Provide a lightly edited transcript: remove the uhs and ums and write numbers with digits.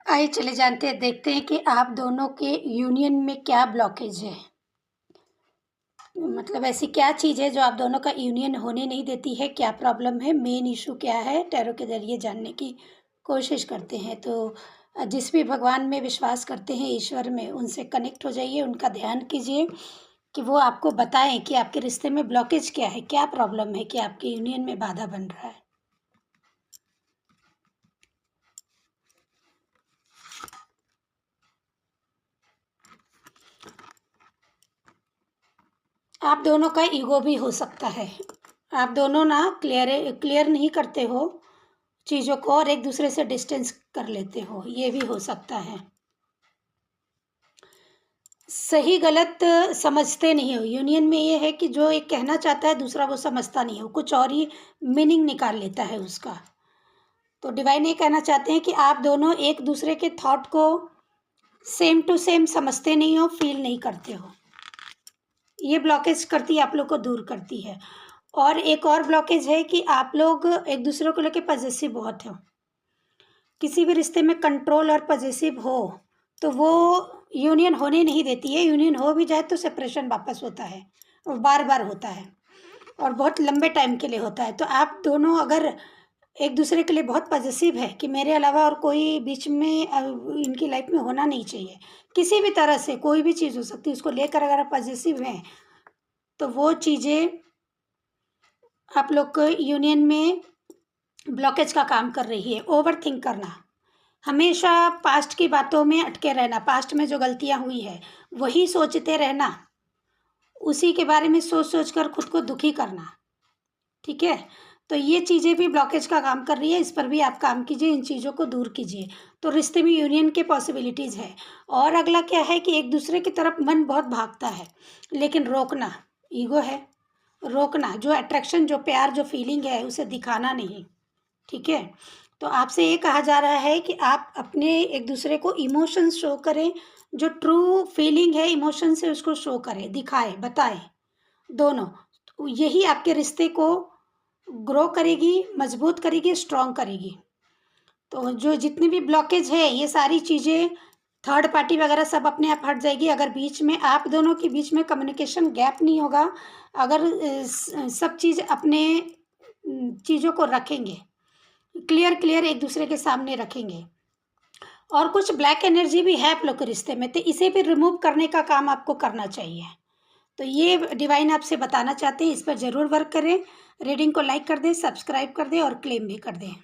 आइए चले जानते हैं, देखते हैं कि आप दोनों के यूनियन में क्या ब्लॉकेज है। मतलब ऐसी क्या चीज़ है जो आप दोनों का यूनियन होने नहीं देती है, क्या प्रॉब्लम है, मेन इशू क्या है, टैरो के ज़रिए जानने की कोशिश करते हैं। तो जिस भी भगवान में विश्वास करते हैं, ईश्वर में, उनसे कनेक्ट हो जाइए, उनका ध्यान कीजिए कि वो आपको बताएं कि आपके रिश्ते में ब्लॉकेज क्या है, क्या प्रॉब्लम है कि आपके यूनियन में बाधा बन रहा है। आप दोनों का ईगो भी हो सकता है। आप दोनों ना क्लियर नहीं करते हो चीज़ों को और एक दूसरे से डिस्टेंस कर लेते हो, ये भी हो सकता है। सही गलत समझते नहीं हो। यूनियन में ये है कि जो एक कहना चाहता है दूसरा वो समझता नहीं हो, कुछ और ही मीनिंग निकाल लेता है उसका। तो डिवाइन ये कहना चाहते हैं कि आप दोनों एक दूसरे के थॉट को सेम टू सेम समझते नहीं हो, फील नहीं करते हो। ये ब्लॉकेज करती है, आप लोग को दूर करती है। और एक और ब्लॉकेज है कि आप लोग एक दूसरे को लेके पॉजेसिव बहुत हो। किसी भी रिश्ते में कंट्रोल और पॉजेसिव हो तो वो यूनियन होने नहीं देती है। यूनियन हो भी जाए तो सेपरेशन वापस होता है, बार बार होता है और बहुत लंबे टाइम के लिए होता है। तो आप दोनों अगर एक दूसरे के लिए बहुत पॉजेसिव है कि मेरे अलावा और कोई बीच में इनकी लाइफ में होना नहीं चाहिए, किसी भी तरह से कोई भी चीज़ हो सकती है, उसको लेकर अगर आप पॉजेसिव हैं तो वो चीज़ें आप लोग को यूनियन में ब्लॉकेज का काम कर रही है। ओवर थिंक करना, हमेशा पास्ट की बातों में अटके रहना, पास्ट में जो गलतियां हुई है वही सोचते रहना, उसी के बारे में सोच सोच कर खुद को दुखी करना। ठीक है, तो ये चीज़ें भी ब्लॉकेज का काम कर रही है। इस पर भी आप काम कीजिए, इन चीज़ों को दूर कीजिए, तो रिश्ते में यूनियन के पॉसिबिलिटीज़ है। और अगला क्या है कि एक दूसरे की तरफ मन बहुत भागता है, लेकिन रोकना, ईगो है, रोकना, जो अट्रैक्शन, जो प्यार, जो फीलिंग है उसे दिखाना नहीं। ठीक है, तो आपसे ये कहा जा रहा है कि आप अपने एक दूसरे को इमोशंस शो करें, जो ट्रू फीलिंग है इमोशन से उसको शो करें, दिखाएं, बताएं दोनों। तो यही आपके रिश्ते को ग्रो करेगी, मजबूत करेगी, स्ट्रॉन्ग करेगी। तो जो जितनी भी ब्लॉकेज है ये सारी चीज़ें, थर्ड पार्टी वगैरह सब अपने आप हट जाएगी। अगर बीच में आप दोनों के बीच में कम्युनिकेशन गैप नहीं होगा, अगर सब चीज़ अपने चीज़ों को रखेंगे, क्लियर क्लियर एक दूसरे के सामने रखेंगे। और कुछ ब्लैक एनर्जी भी है आप लोग के रिश्ते में, तो इसे भी रिमूव करने का काम आपको करना चाहिए। तो ये डिवाइन आपसे बताना चाहते हैं, इस पर ज़रूर वर्क करें। रीडिंग को लाइक कर दें, सब्सक्राइब कर दें और क्लेम भी कर दें।